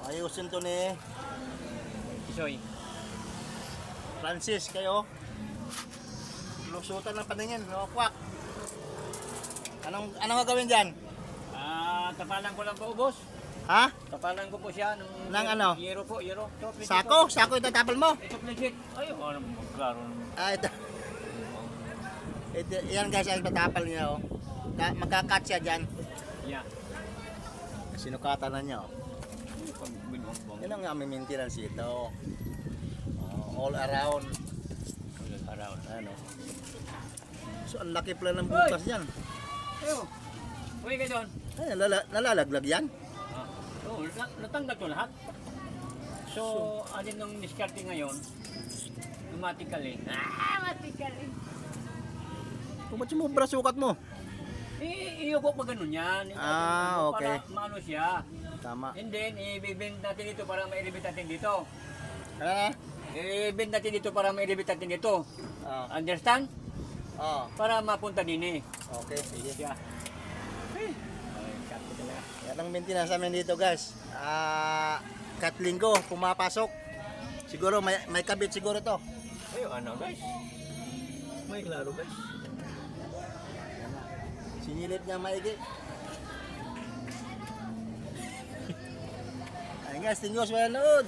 Ayusin to ni Isoy. Francis kayo. Lusutan ng paningin, no kwak. Anong gagawin diyan? Tapalan ko lang po, boss. Ha? Tapalan ko po siya Ng ano? Yero po, yero. Sako? Sako itatapal mo? Ito legit. Ay, ano magklaro. Ito. Yan guys, ang itatapal niya oh. Magkakat siya diyan. Yeah. Sinukatan na niya oh. Pag binuang-buang. Yan ang aming maintenance ito. All around. Around. Ano? So ang laki pala ng butas niyan. Ayo. Uy, kayo doon. Ay, nalalaglag yan. Oo, natanggal ko lahat. So, alin nung diskarte ngayon, automatically. Automatically. Kung ba't sumubra sukat mo? Iyuko pa ganun yan. Okay. Para maano siya. Tama. And then, i-bend natin dito para ma-elevate natin dito. Ano na? I-bend natin dito para ma-elevate natin dito. Oh. Understand? Oh. Para mapunta din eh. Okay, sige. Siya. Ay, sakto talaga. Yan ang maintenance namin dito guys. Katlinggo, pumapasok. Siguro may kabit siguro to. Ay, ano guys? May klaro guys. Sinilip niya maigi. Ayun guys, tingos, manood.